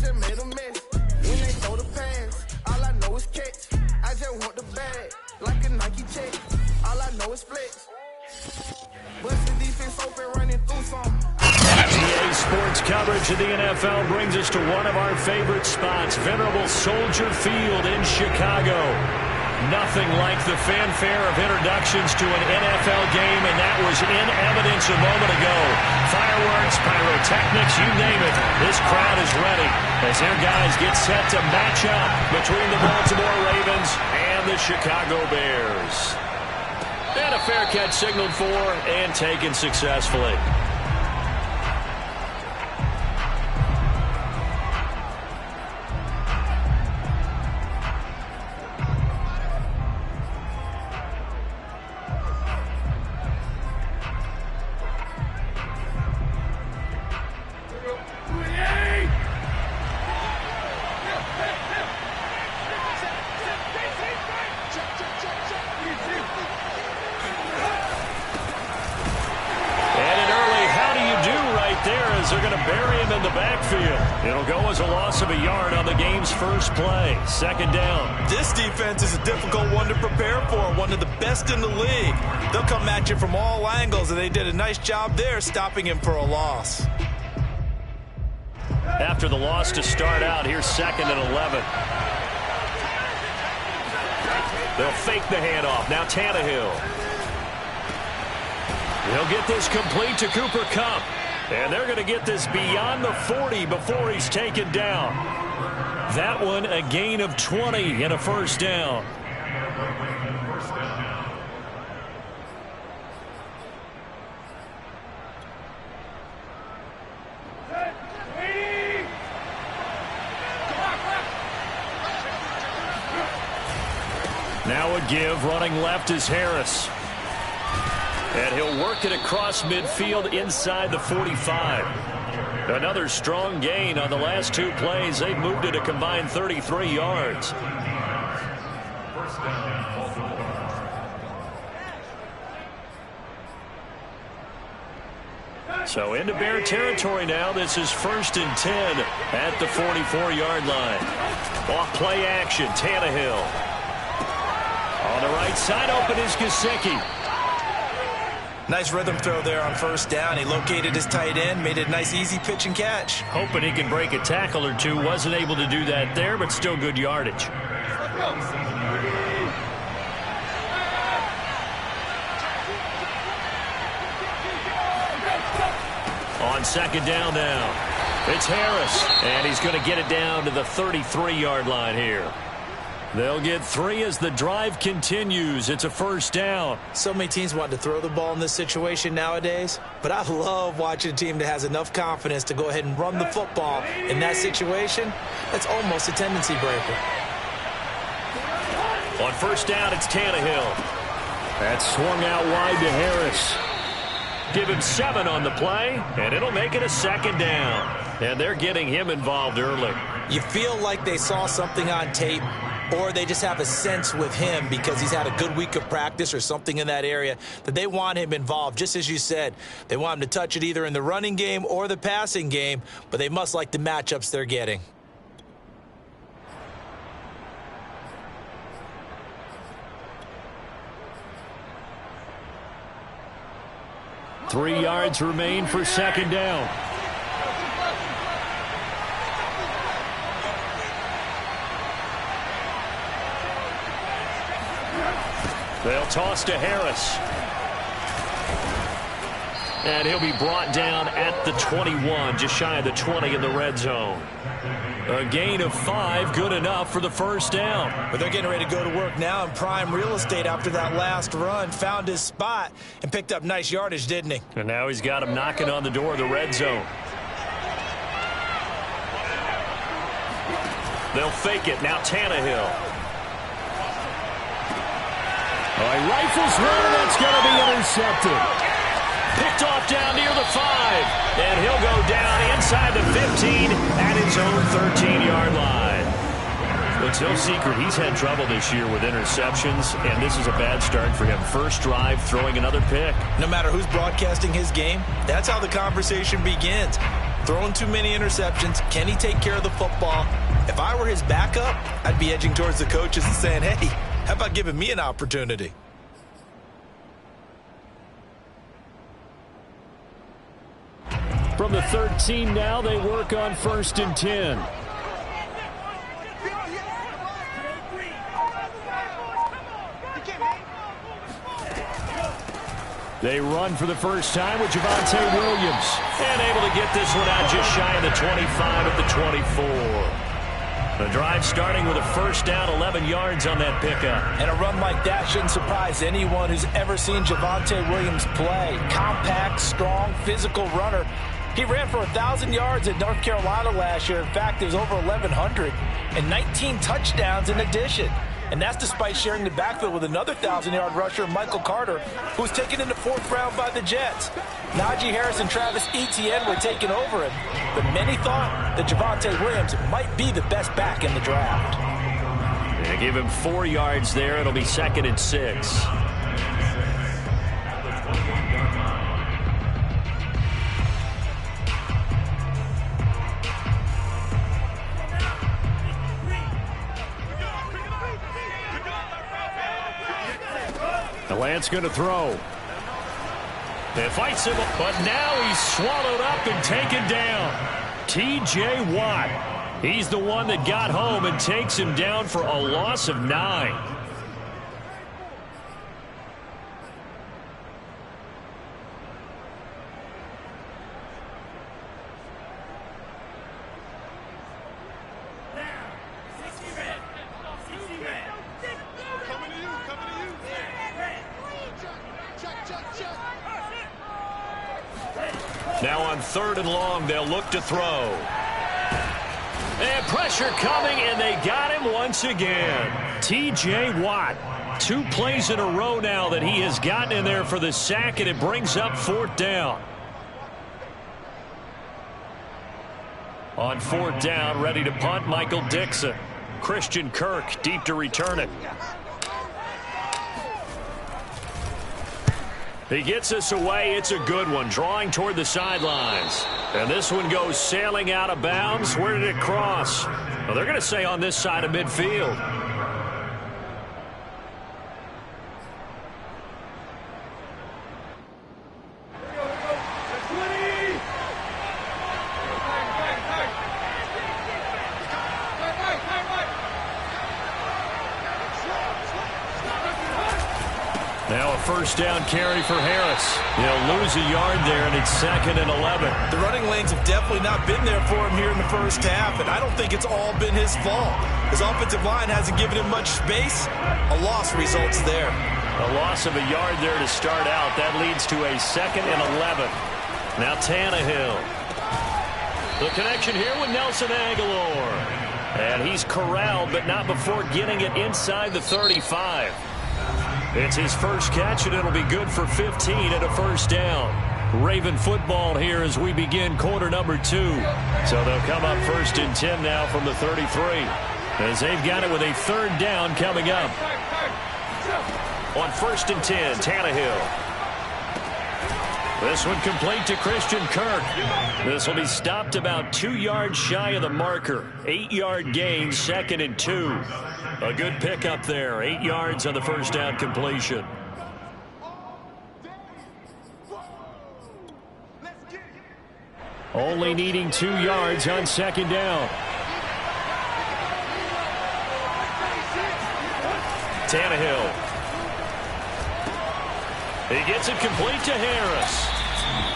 just made a mess. When they throw the pass, all I know is catch. I just want the bag, like a Nike check. All I know is flex. Bust the defense open, running through some. EA Sports coverage of the NFL brings us to one of our favorite spots, venerable Soldier Field in Chicago. Nothing like the fanfare of introductions to an NFL game, and that was in evidence a moment ago. Fireworks, pyrotechnics, you name it. This crowd is ready as their guys get set to match up between the Baltimore Ravens and the Chicago Bears. And a fair catch signaled for and taken successfully. They're going to bury him in the backfield. It'll go as a loss of a yard on the game's first play. Second down. This defense is a difficult one to prepare for, one of the best in the league. They'll come at you from all angles, and they did a nice job there stopping him for a loss. After the loss to start out, here's 2nd and 11. They'll fake the handoff. Now Tannehill. He'll get this complete to Cooper Kupp. And they're going to get this beyond the 40 before he's taken down. That one a gain of 20 and a first down. Now a give, running left is Harris. And he'll work it across midfield inside the 45. Another strong gain on the last two plays. They've moved it a combined 33 yards. So into Bear territory now. This is 1st and 10 at the 44-yard line. Off play action, Tannehill. On the right side, open is Gesicki. Nice rhythm throw there on first down. He located his tight end, made it a nice easy pitch and catch. Hoping he can break a tackle or two. Wasn't able to do that there, but still good yardage. On second down now, it's Harris. And he's going to get it down to the 33-yard line here. They'll get 3 as the drive continues. It's a first down. So many teams want to throw the ball in this situation nowadays, but I love watching a team that has enough confidence to go ahead and run the football in that situation. That's almost a tendency breaker. On first down, it's Tannehill. That's swung out wide to Harris. Give him 7 on the play, and it'll make it a second down. And they're getting him involved early. You feel like they saw something on tape, or they just have a sense with him because he's had a good week of practice or something in that area that they want him involved. Just as you said, they want him to touch it either in the running game or the passing game, but they must like the matchups they're getting. Three yards remain for second down. They'll toss to Harris. And he'll be brought down at the 21, just shy of the 20 in the red zone. A gain of 5, good enough for the first down. But they're getting ready to go to work now in prime real estate after that last run. Found his spot and picked up nice yardage, didn't he? And now he's got him knocking on the door of the red zone. They'll fake it. Now Tannehill. Oh, he rifles one, and that's going to be intercepted. Picked off down near the 5. And he'll go down inside the 15 at his own 13-yard line. It's no secret he's had trouble this year with interceptions, and this is a bad start for him. First drive, throwing another pick. No matter who's broadcasting his game, that's how the conversation begins. Throwing too many interceptions. Can he take care of the football? If I were his backup, I'd be edging towards the coaches and saying, hey, how about giving me an opportunity? From the 13 now, they work on 1st and 10. They run for the first time with Javonte Williams. And able to get this one out just shy of the 25 at the 24. The drive starting with a first down, 11 yards on that pickup. And a run like that shouldn't surprise anyone who's ever seen Javonte Williams play. Compact, strong, physical runner. He ran for 1,000 yards at North Carolina last year. In fact, it was over 1,100 and 19 touchdowns in addition. And that's despite sharing the backfield with another 1,000-yard rusher, Michael Carter, who was taken in the 4th round by the Jets. Najee Harris and Travis Etienne were taking over him, but many thought that Javonte Williams might be the best back in the draft. They give him 4 yards there. It'll be 2nd and 6. Lance going to throw. It fights him, but now he's swallowed up and taken down. T.J. Watt. He's the one that got home and takes him down for a loss of 9. Now on 3rd and long, they'll look to throw. And pressure coming, and they got him once again. T.J. Watt. 2 plays in a row now that he has gotten in there for the sack, and it brings up 4th down. On 4th down, ready to punt, Michael Dixon. Christian Kirk deep to return it. He gets us away. It's a good one, drawing toward the sidelines. And this one goes sailing out of bounds. Where did it cross? Well, they're going to say on this side of midfield. Now a first down carry for Harris. He'll lose a yard there, and it's 2nd and 11. The running lanes have definitely not been there for him here in the first half, and I don't think it's all been his fault. His offensive line hasn't given him much space. A loss results there. A loss of a yard there to start out. That leads to a 2nd and 11. Now Tannehill. The connection here with Nelson Aguilar. And he's corralled, but not before getting it inside the 35. It's his first catch, and it'll be good for 15 and a first down. Raven football here as we begin quarter number 2. So they'll come up 1st and 10 now from the 33. As they've got it with a 3rd down coming up. On 1st and 10, Tannehill. This one complete to Christian Kirk. This will be stopped about 2 yards shy of the marker. 8-yard gain, 2nd and 2. A good pickup there. 8 yards on the first down completion. Only needing 2 yards on 2nd down. Tannehill. He gets it complete to Harris.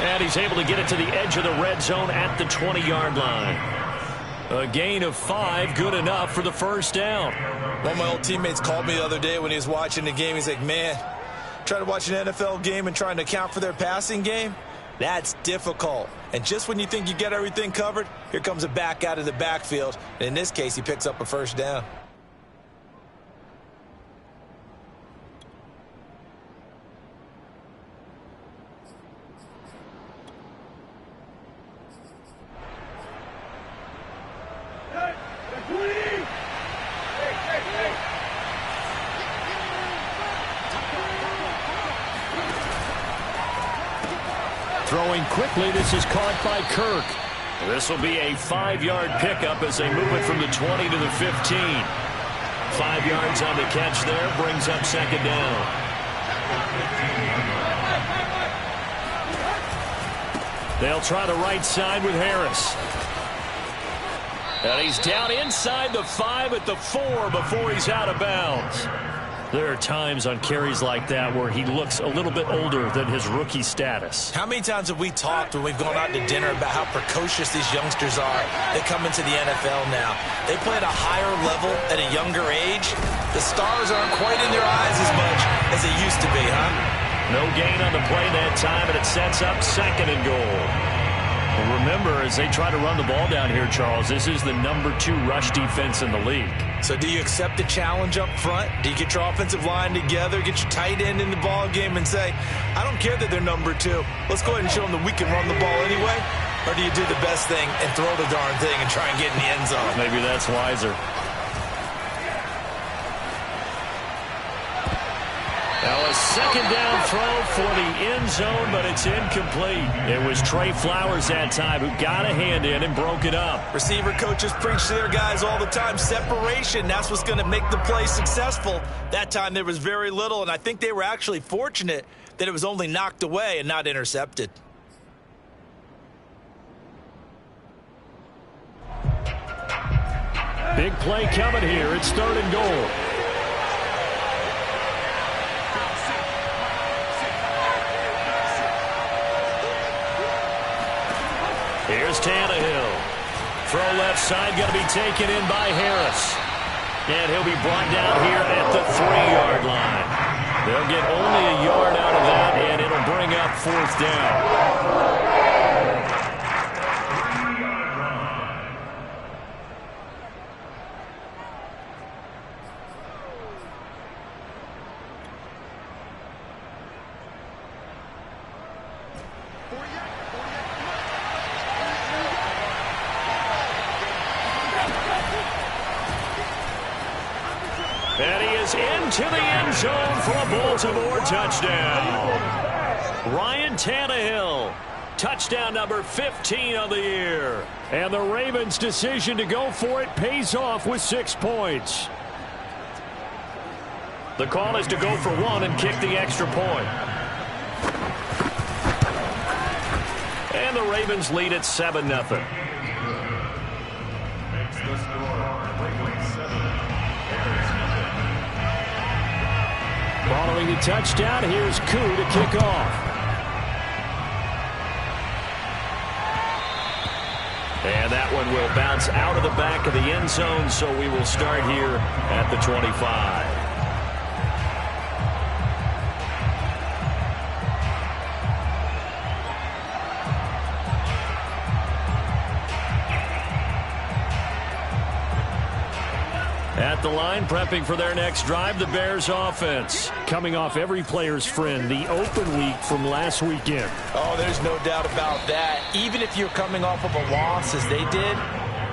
And he's able to get it to the edge of the red zone at the 20-yard line. A gain of 5, good enough for the first down. One of my old teammates called me the other day when he was watching the game. He's like, man, trying to watch an NFL game and trying to account for their passing game, that's difficult. And just when you think you get everything covered, here comes a back out of the backfield. And in this case, he picks up a first down. going quickly. This is caught by Kirk. This will be a 5-yard pickup as they move it from the 20 to the 15. 5 yards on the catch there, brings up second down. They'll try the right side with Harris. And he's down inside the 5 at the 4 before he's out of bounds. There are times on carries like that where he looks a little bit older than his rookie status. How many times have we talked when we've gone out to dinner about how precocious these youngsters are that come into the NFL now? They play at a higher level at a younger age. The stars aren't quite in their eyes as much as they used to be, huh? No gain on the play that time, and it sets up second and goal. Well, remember, as they try to run the ball down here, Charles, this is the number 2 rush defense in the league. So do you accept the challenge up front? Do you get your offensive line together, get your tight end in the ball game and say, I don't care that they're number 2. Let's go ahead and show them that we can run the ball anyway? Or do you do the best thing and throw the darn thing and try and get in the end zone? Maybe that's wiser. Now a second down throw for the end zone, but it's incomplete. It was Trey Flowers that time who got a hand in and broke it up. Receiver coaches preach to their guys all the time. Separation, that's what's going to make the play successful. That time there was very little, and I think they were actually fortunate that it was only knocked away and not intercepted. Big play coming here. It's third and goal. Here's Tannehill. Throw left side, going to be taken in by Harris. And he'll be brought down here at the 3-yard line. They'll get only a yard out of that, and it'll bring up fourth down. And he is into the end zone for a Baltimore touchdown. Ryan Tannehill, touchdown number 15 of the year. And the Ravens' decision to go for it pays off with 6 points. The call is to go for 1 and kick the extra point. And the Ravens lead at 7-0. Following the touchdown, here's Koo to kick off. And that one will bounce out of the back of the end zone, so we will start here at the 25. At the line, prepping for their next drive, the Bears offense. Coming off every player's friend, the open week from last weekend. Oh, there's no doubt about that. Even if you're coming off of a loss as they did,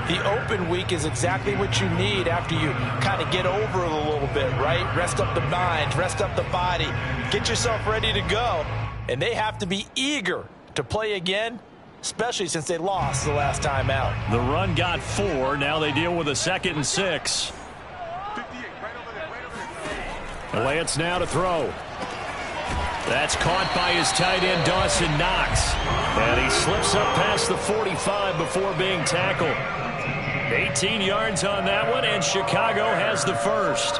the open week is exactly what you need after you kind of get over it a little bit, right? Rest up the mind, rest up the body, get yourself ready to go. And they have to be eager to play again, especially since they lost the last time out. The run got 4. Now they deal with a 2nd and 6. Lance now to throw. That's caught by his tight end, Dawson Knox. And he slips up past the 45 before being tackled. 18 yards on that one, and Chicago has the first.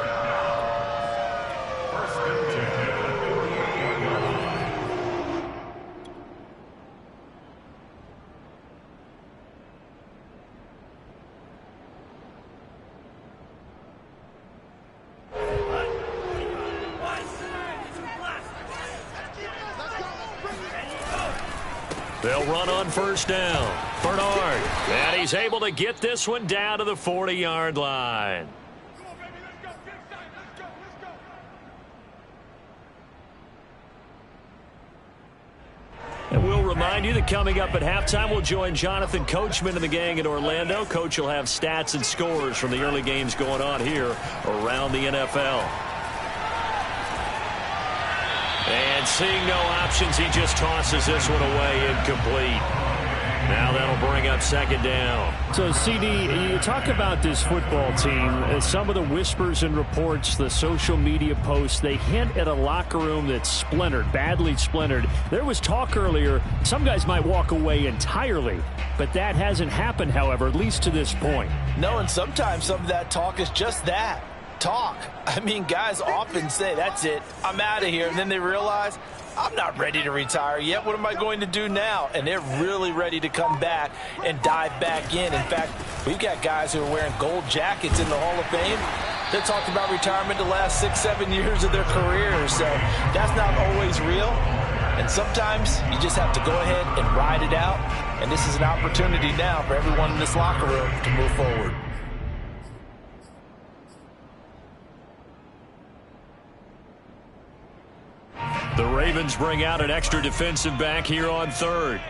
They'll run on first down. Bernard. And he's able to get this one down to the 40-yard line. And we'll remind you that coming up at halftime, we'll join Jonathan Coachman and the gang in Orlando. Coach will have stats and scores from the early games going on here around the NFL. And And seeing no options, he just tosses this one away, incomplete. Now that'll bring up second down. So, CD, you talk about this football team. Some of the whispers and reports, the social media posts, they hint at a locker room that's splintered, badly splintered. There was talk earlier, some guys might walk away entirely. But that hasn't happened, however, at least to this point. No, and sometimes some of that talk is just that. Talk. I mean, guys often say, that's it, I'm out of here. And then they realize, I'm not ready to retire yet. What am I going to do now? And they're really ready to come back and dive back in. In fact, we've got guys who are wearing gold jackets in the Hall of Fame. They talked about retirement the last 6-7 years of their careers. So that's not always real. And sometimes you just have to go ahead and ride it out. And this is an opportunity now for everyone in this locker room to move forward. The Ravens bring out an extra defensive back here on third.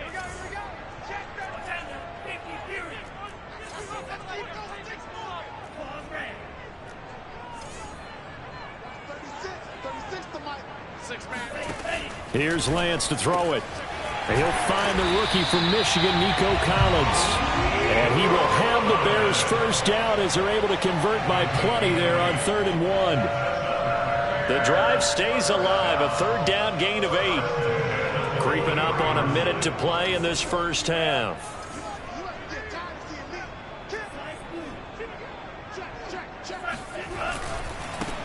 Here's Lance to throw it. He'll find the rookie from Michigan, Nico Collins. And he will have the Bears first down as they're able to convert by plenty there on 3rd and 1. The drive stays alive, a third down gain of 8. Creeping up on a minute to play in this first half.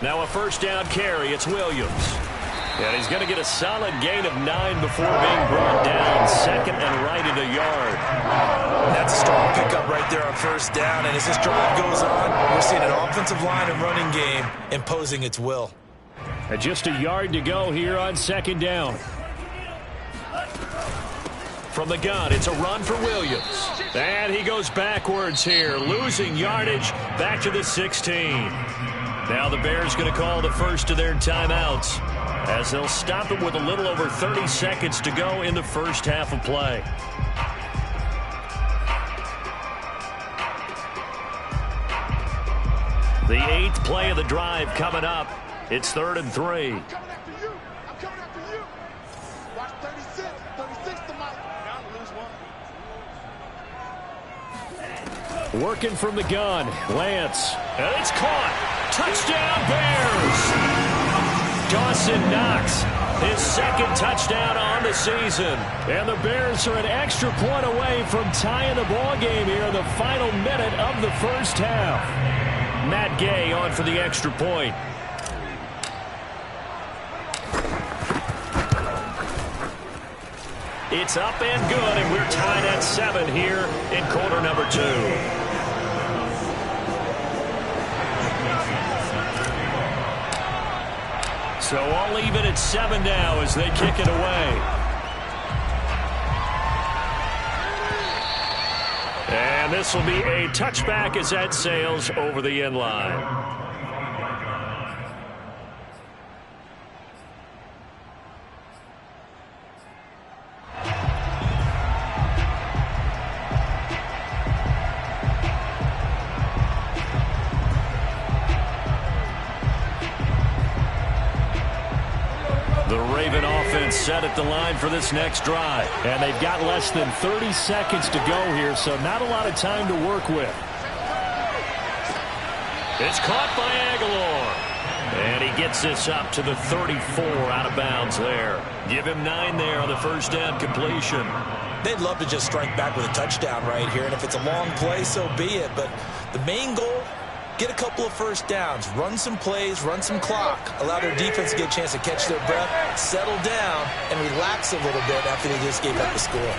Now a first down carry, it's Williams. And he's going to get a solid gain of 9 before being brought down. 2nd and right at a yard. That's a strong pickup right there on first down. And as this drive goes on, we're seeing an offensive line and running game imposing its will. And just a yard to go here on 2nd down. From the gun, it's a run for Williams. And he goes backwards here, losing yardage back to the 16. Now the Bears going to call the first of their timeouts as they'll stop it with a little over 30 seconds to go in the first half of play. The 8th play of the drive coming up. It's 3rd and 3. I'm coming after you. I'm coming after you. Watch 36. 36 to Mike. Now lose one. Working from the gun. Lance. And it's caught. Touchdown, Bears. Dawson Knox, his 2nd touchdown on the season. And the Bears are an extra point away from tying the ball game here in the final minute of the first half. Matt Gay on for the extra point. It's up and good, and we're tied at 7 here in quarter number 2. So all even at 7 now as they kick it away. And this will be a touchback as that sails over the end line. Set at the line for this next drive. And they've got less than 30 seconds to go here, so not a lot of time to work with. It's caught by Aguilar. And he gets this up to the 34 out of bounds there. Give him 9 there on the first down completion. They'd love to just strike back with a touchdown right here, and if it's a long play, so be it. But the main goal, get a couple of first downs, run some plays, run some clock, allow their defense to get a chance to catch their breath, settle down, and relax a little bit after they just gave up the score.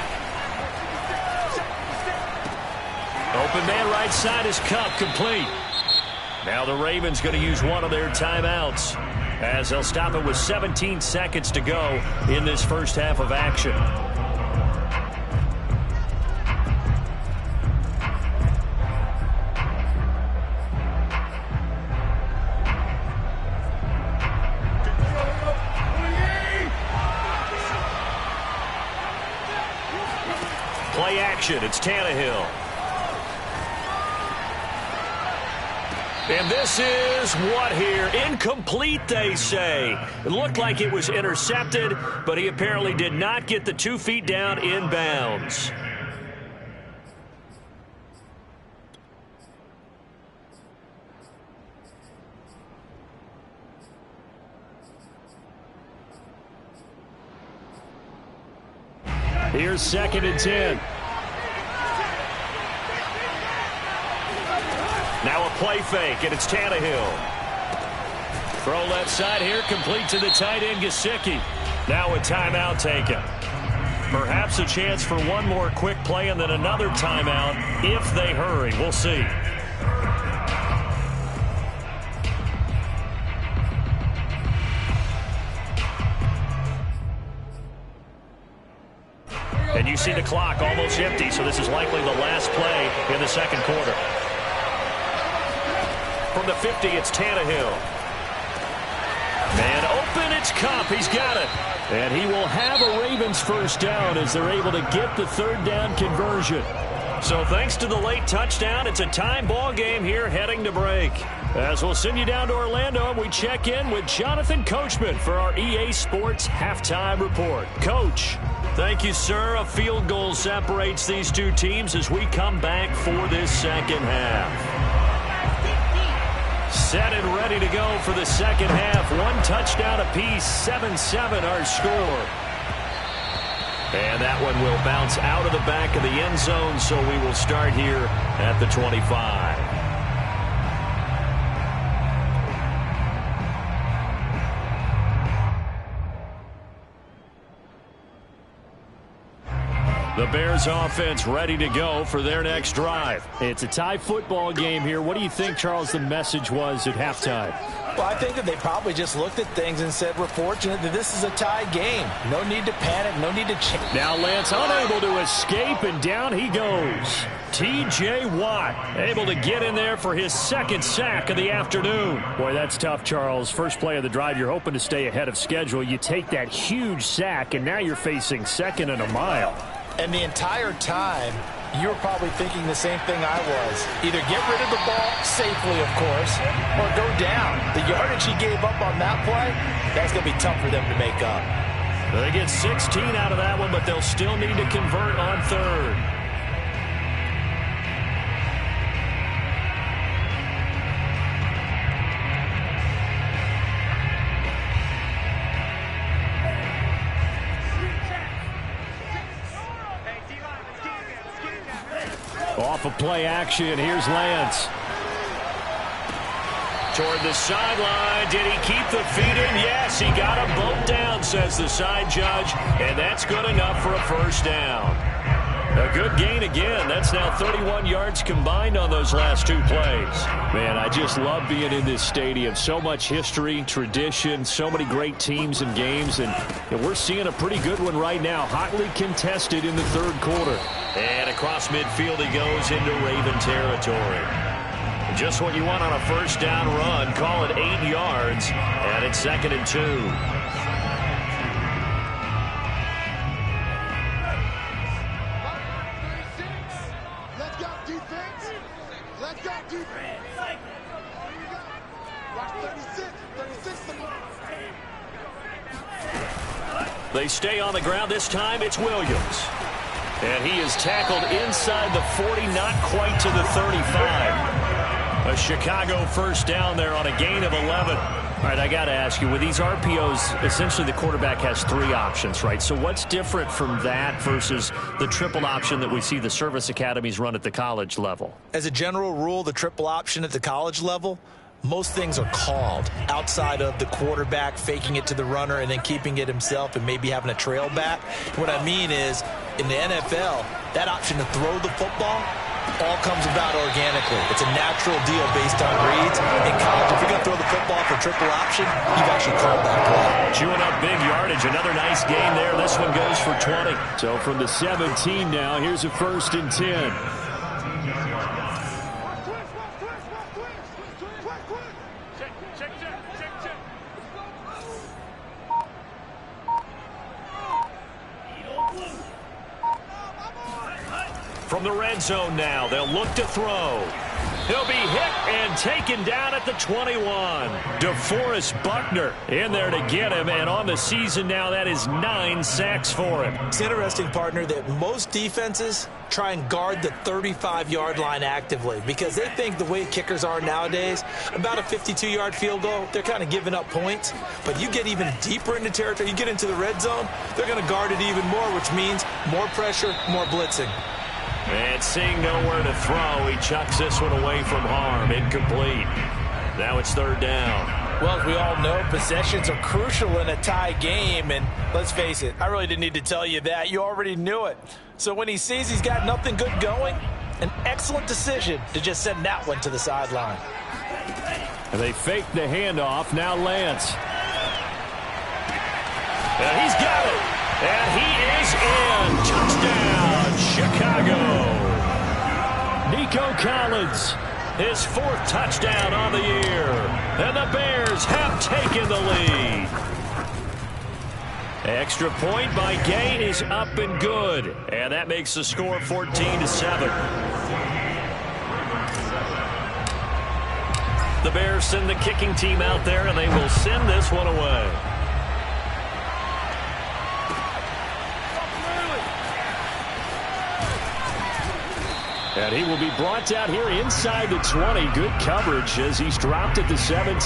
Open man right side is Kupp, complete. Now the Ravens going to use one of their timeouts as they'll stop it with 17 seconds to go in this first half of action. Play action. It's Tannehill. And this is what here? Incomplete, they say. It looked like it was intercepted, but he apparently did not get the 2 feet down inbounds. Here's 2nd and 10. Now a play fake, and it's Tannehill. Throw left side here, complete to the tight end, Gesicki. Now a timeout taken. Perhaps a chance for one more quick play and then another timeout if they hurry. We'll see. And you see the clock almost empty, so this is likely the last play in the second quarter. From the 50, it's Tannehill. Man open, it's Kupp. He's got it. And he will have a Ravens first down as they're able to get the 3rd down conversion. So thanks to the late touchdown, it's a time ball game here heading to break. As we'll send you down to Orlando, we check in with Jonathan Coachman for our EA Sports Halftime Report. Coach. Thank you, sir. A field goal separates these two teams as we come back for this second half. Set and ready to go for the second half. 1 touchdown apiece, 7-7 our score. And that one will bounce out of the back of the end zone, so we will start here at the 25. The Bears offense ready to go for their next drive. It's a tie football game here. What do you think, Charles, the message was at halftime? Well, I think that they probably just looked at things and said, we're fortunate that this is a tie game. No need to panic, no need to change. Now Lance unable to escape, and down he goes. T.J. Watt able to get in there for his 2nd sack of the afternoon. Boy, that's tough, Charles. First play of the drive, you're hoping to stay ahead of schedule. You take that huge sack, and now you're facing 2nd and a mile. And the entire time, you were probably thinking the same thing I was. Either get rid of the ball safely, of course, or go down. The yardage he gave up on that play, that's going to be tough for them to make up. They get 16 out of that one, but they'll still need to convert on 3rd. Off of play action, here's Lance. Toward the sideline, did he keep the feet in? Yes, he got them both down, says the side judge, and that's good enough for a first down. A good gain again. That's now 31 yards combined on those last 2 plays. Man, I just love being in this stadium. So much history, tradition, so many great teams and games, and we're seeing a pretty good one right now. Hotly contested in the 3rd quarter. And across midfield he goes into Raven territory. Just what you want on a first down run. Call it 8 yards, and it's 2nd and 2. Let's go, defense. Let's go, defense. Watch 36 tomorrow. They stay on the ground. This time it's Williams. And he is tackled inside the 40, not quite to the 35. A Chicago first down there on a gain of 11. All right, I got to ask you, with these RPOs, essentially the quarterback has 3 options, right? So what's different from that versus the triple option that we see the service academies run at the college level? As a general rule, the triple option at the college level, most things are called outside of the quarterback faking it to the runner and then keeping it himself and maybe having a trail back. What I mean is, in the NFL, that option to throw the football all comes about organically. It's a natural deal based on reads. In college, if you're going to throw the football for triple option, you've actually called that play. Chewing up big yardage. Another nice gain there. This one goes for 20. So from the 17 now, here's a 1st and 10. From the red zone now, they'll look to throw. He'll be hit and taken down at the 21. DeForest Buckner in there to get him, and on the season now, that is 9 sacks for him. It's interesting, partner, that most defenses try and guard the 35-yard line actively because they think the way kickers are nowadays, about a 52-yard field goal, they're kind of giving up points. But you get even deeper into territory, you get into the red zone, they're going to guard it even more, which means more pressure, more blitzing. And seeing nowhere to throw, he chucks this one away from harm. Incomplete. Now it's third down. Well, as we all know, possessions are crucial in a tie game. And let's face it, I really didn't need to tell you that. You already knew it. So when he sees he's got nothing good going, an excellent decision to just send that one to the sideline. And they fake the handoff. Now Lance. And he's got it. And he is in. Touchdown, Chicago. Nico Collins, his 4th touchdown on the year. And the Bears have taken the lead. Extra point by Gay is up and good. And that makes the score 14-7. The Bears send the kicking team out there, and they will send this one away. And he will be brought down here inside the 20. Good coverage as he's dropped at the 17.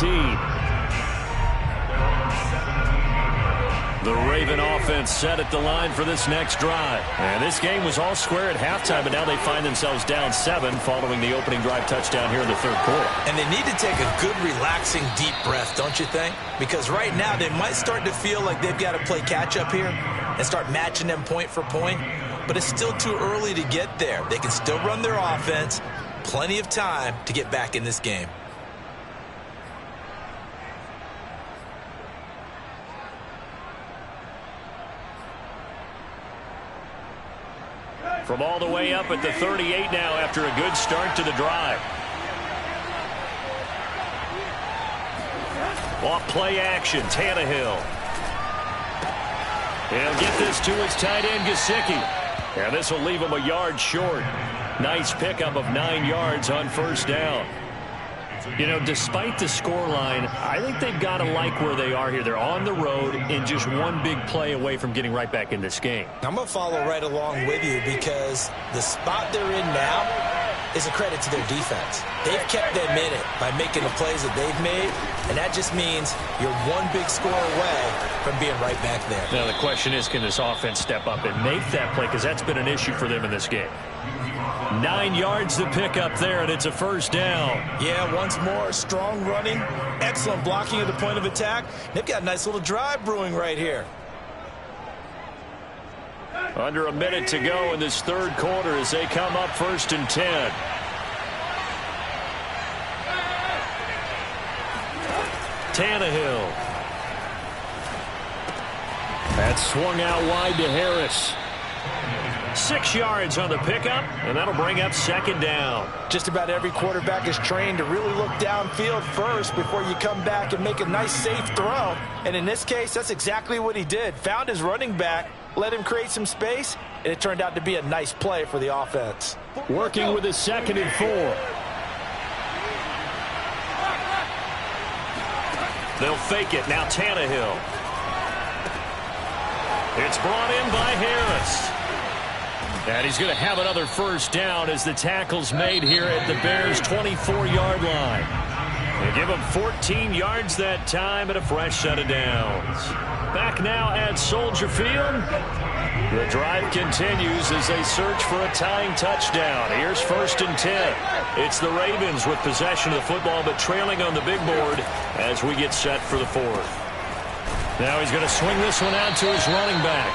The Raven offense set at the line for this next drive. And this game was all square at halftime, but now they find themselves down 7 following the opening drive touchdown here in the third quarter. And they need to take a good, relaxing, deep breath, don't you think? Because right now they might start to feel like they've got to play catch-up here and start matching them point for point. But it's still too early to get there. They can still run their offense. Plenty of time to get back in this game. From all the way up at the 38 now after a good start to the drive. Off play action, Tannehill. He'll get this to his tight end, Gesicki. And this will leave him a yard short. Nice pickup of 9 yards on first down. You know, despite the scoreline, I think they've got to like where they are here. They're on the road and just one big play away from getting right back in this game. I'm going to follow right along with you because the spot they're in now is a credit to their defense. They've kept them in it by making the plays that they've made, and that just means you're one big score away from being right back there. Now the question is, can this offense step up and make that play, because that's been an issue for them in this game. 9 yards to pick up there, and it's a first down. Yeah, once more, strong running, excellent blocking at the point of attack. They've got a nice little drive brewing right here. Under a minute to go in this third quarter as they come up 1st and 10. Tannehill. That swung out wide to Harris. 6 yards on the pickup, and that'll bring up 2nd down. Just about every quarterback is trained to really look downfield first before you come back and make a nice, safe throw. And in this case, that's exactly what he did. Found his running back, let him create some space, and it turned out to be a nice play for the offense. Working with his 2nd and 4. They'll fake it. Now Tannehill. It's brought in by Harris. And he's going to have another first down as the tackle's made here at the Bears' 24-yard line. They give him 14 yards that time and a fresh set of downs. Back now at Soldier Field. The drive continues as they search for a tying touchdown. Here's 1st and 10. It's the Ravens with possession of the football, but trailing on the big board as we get set for the 4th. Now he's going to swing this one out to his running back.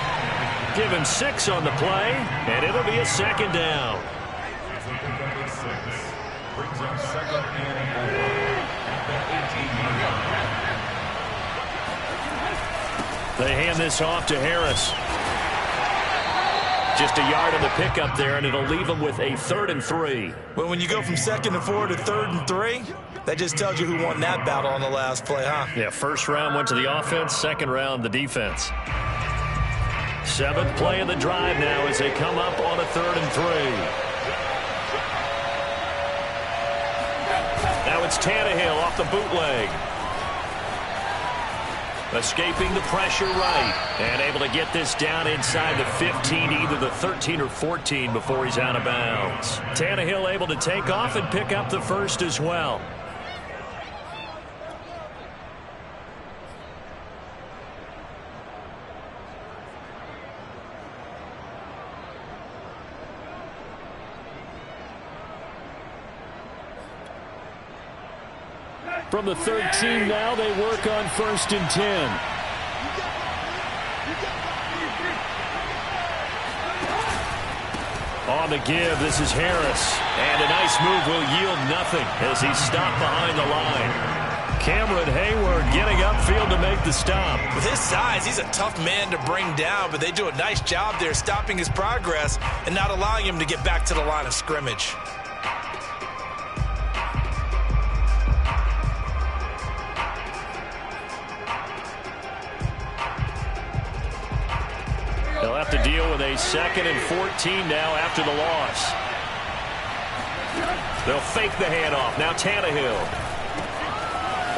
Give him 6 on the play, and it'll be a 2nd down. They hand this off to Harris. Just a yard on the pickup there, and it'll leave them with a 3rd and 3. Well, when you go from 2nd and 4 to 3rd and 3, that just tells you who won that battle on the last play, huh? Yeah, first round went to the offense, 2nd round the defense. 7th play of the drive now as they come up on a 3rd and 3. Now it's Tannehill off the bootleg. Escaping the pressure right. And able to get this down inside the 15, either the 13 or 14 before he's out of bounds. Tannehill able to take off and pick up the first as well. From the 13 now, they work on 1st and 10. On the give, this is Harris. And a nice move will yield nothing as he's stopped behind the line. Cameron Hayward getting upfield to make the stop. With his size, he's a tough man to bring down, but they do a nice job there stopping his progress and not allowing him to get back to the line of scrimmage. They'll have to deal with a 2nd and 14 now after the loss. They'll fake the handoff. Now Tannehill.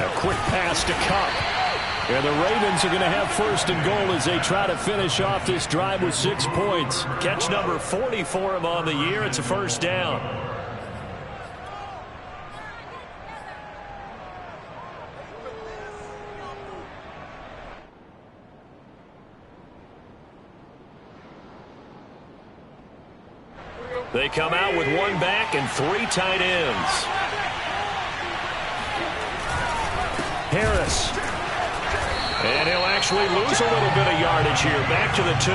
A quick pass to Kupp. And the Ravens are going to have 1st and goal as they try to finish off this drive with 6 points. Catch number 40 for him on the year. It's a 1st down. They come out with 1 back and 3 tight ends. Harris. And he'll actually lose a little bit of yardage here. Back to the 2.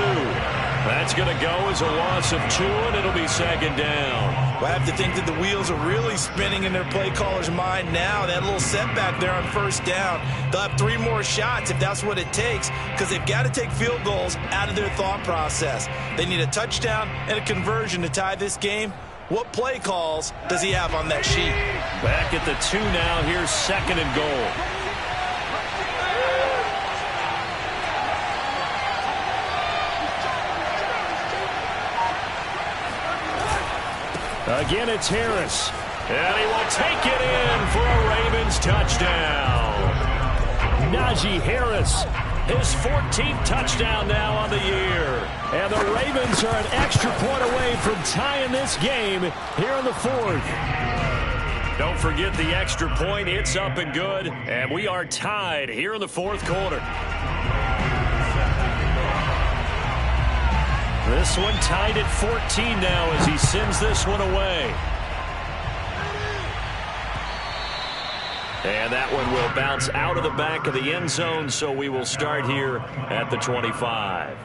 That's going to go as a loss of 2, and it'll be 2nd down. Well, I have to think that the wheels are really spinning in their play caller's mind now. That little setback there on 1st down. They'll have 3 more shots if that's what it takes, because they've got to take field goals out of their thought process. They need a touchdown and a conversion to tie this game. What play calls does he have on that sheet? Back at the 2 now. Here's 2nd and goal. Again, it's Harris. And he will take it in for a Ravens touchdown. Najee Harris, his 14th touchdown now on the year. And the Ravens are an extra point away from tying this game here in the 4th. Don't forget the extra point. It's up and good. And we are tied here in the 4th quarter. This one tied at 14 now as he sends this one away. And that one will bounce out of the back of the end zone, so we will start here at the 25.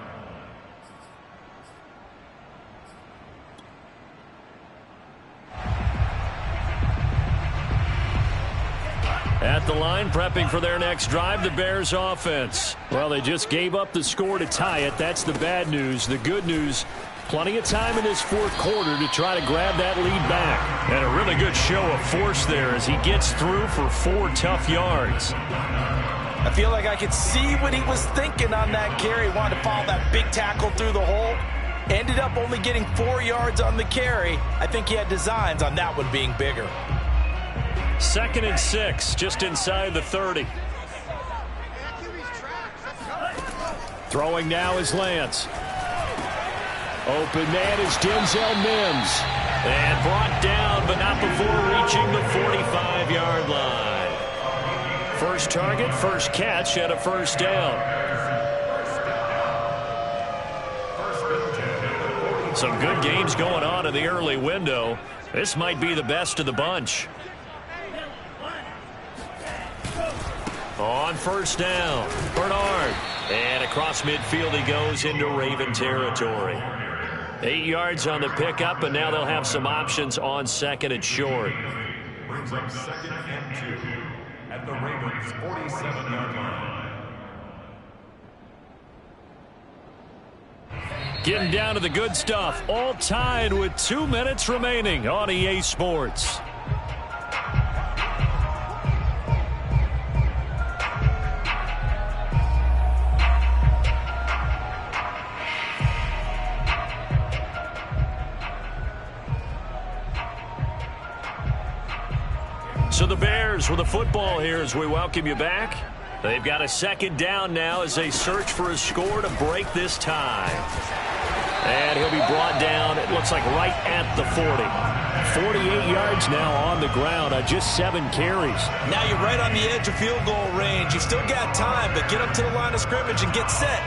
At the line, prepping for their next drive, the Bears offense. Well, they just gave up the score to tie it. That's the bad news. The good news, plenty of time in this 4th quarter to try to grab that lead back. And a really good show of force there as he gets through for 4 tough yards. I feel like I could see what he was thinking on that carry. Wanted to follow that big tackle through the hole. Ended up only getting 4 yards on the carry. I think he had designs on that one being bigger. 2nd and 6, just inside the 30. Throwing now is Lance. Open man is Denzel Mims. And brought down, but not before reaching the 45-yard line. First target, first catch, and a 1st down. Some good games going on in the early window. This might be the best of the bunch. On 1st down, Bernard. And across midfield he goes into Raven territory. 8 yards on the pickup, and now they'll have some options on 2nd and short. Brings up 2nd and 2 at the Ravens' 47-yard line. Getting down to the good stuff. All tied with 2 minutes remaining on EA Sports. So the Bears with the football here as we welcome you back. They've got a second down now as they search for a score to break this tie. And he'll be brought down, it looks like, right at the 40. 48 yards now on the ground on just 7 carries. Now you're right on the edge of field goal range. You've still got time, but get up to the line of scrimmage and get set.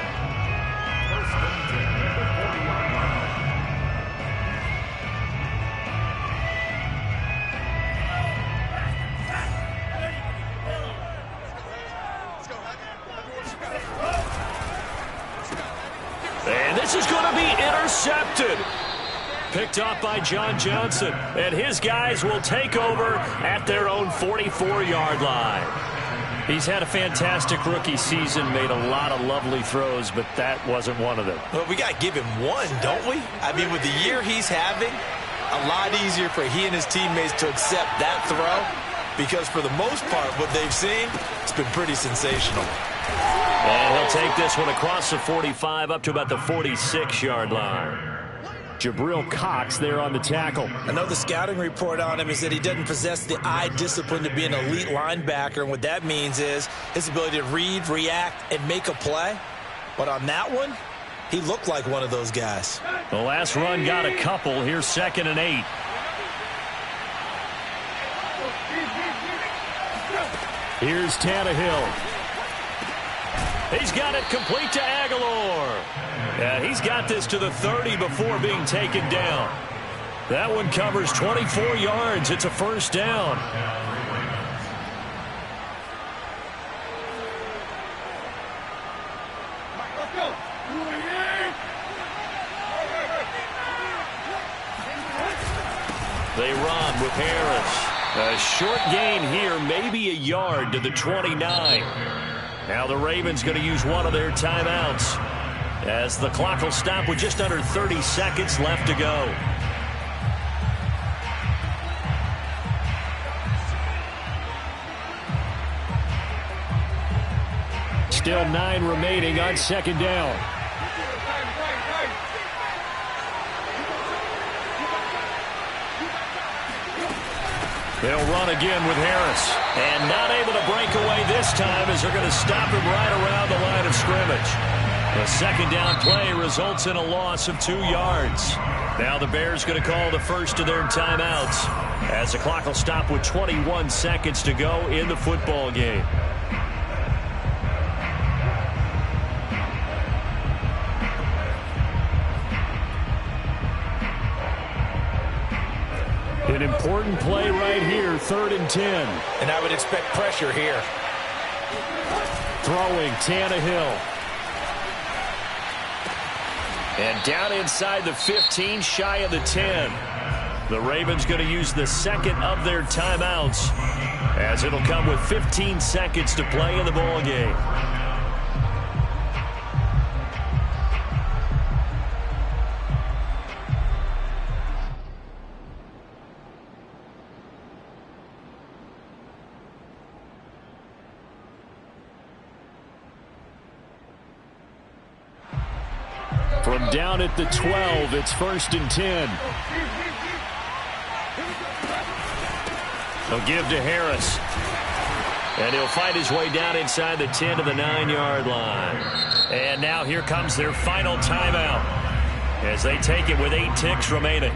And this is going to be intercepted. Picked off by John Johnson. And his guys will take over at their own 44-yard line. He's had a fantastic rookie season, made a lot of lovely throws, but that wasn't one of them. Well, we got to give him one, don't we? I mean, with the year he's having, a lot easier for he and his teammates to accept that throw, because for the most part, what they've seen, it's been pretty sensational. And he'll take this one across the 45 up to about the 46-yard line. Jabril Cox there on the tackle. I know the scouting report on him is that he doesn't possess the eye discipline to be an elite linebacker, and what that means is his ability to read, react, and make a play. But on that one, he looked like one of those guys. The last run got a couple. Here's 2nd and 8. Here's Tannehill. He's got it complete to Aguilar. Yeah, he's got this to the 30 before being taken down. That one covers 24 yards. It's a first down. They run with Harris. A short gain here, maybe a yard to the 29. Now the Ravens going to use one of their timeouts as the clock will stop with just under 30 seconds left to go. Still 9 remaining on 2nd down. They'll run again with Harris. And not able to break away this time as they're going to stop him right around the line of scrimmage. The second down play results in a loss of 2 yards. Now the Bears going to call the first of their timeouts as the clock will stop with 21 seconds to go in the football game. An important play right here, 3rd and 10. And I would expect pressure here. Throwing Tannehill. And down inside the 15, shy of the 10. The Ravens going to use the second of their timeouts as it'll come with 15 seconds to play in the ball game. From down at the 12, it's 1st and 10. They'll give to Harris. And he'll fight his way down inside the 10 to the 9-yard line. And now here comes their final timeout as they take it with 8 ticks remaining.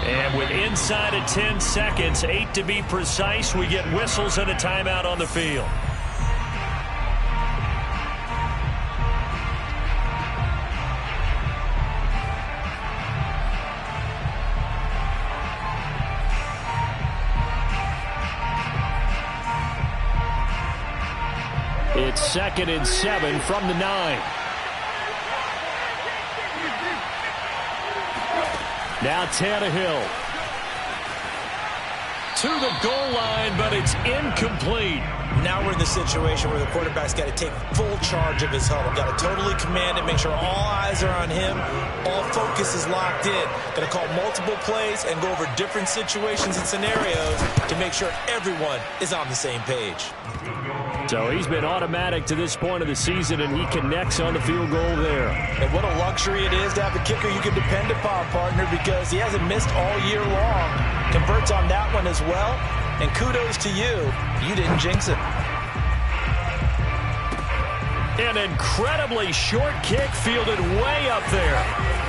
And with inside of 10 seconds, 8 to be precise, we get whistles and a timeout on the field. It's 2nd and 7 from the 9. Now Tannehill. To the goal line, but it's incomplete. Now we're in the situation where the quarterback's got to take full charge of his huddle. Got to totally command it, make sure all eyes are on him. All focus is locked in. Got to call multiple plays and go over different situations and scenarios to make sure everyone is on the same page. So he's been automatic to this point of the season, and he connects on the field goal there. And what a luxury it is to have a kicker you can depend upon, partner, because he hasn't missed all year long. Converts on that one as well. And kudos to you. You didn't jinx it. An incredibly short kick fielded way up there.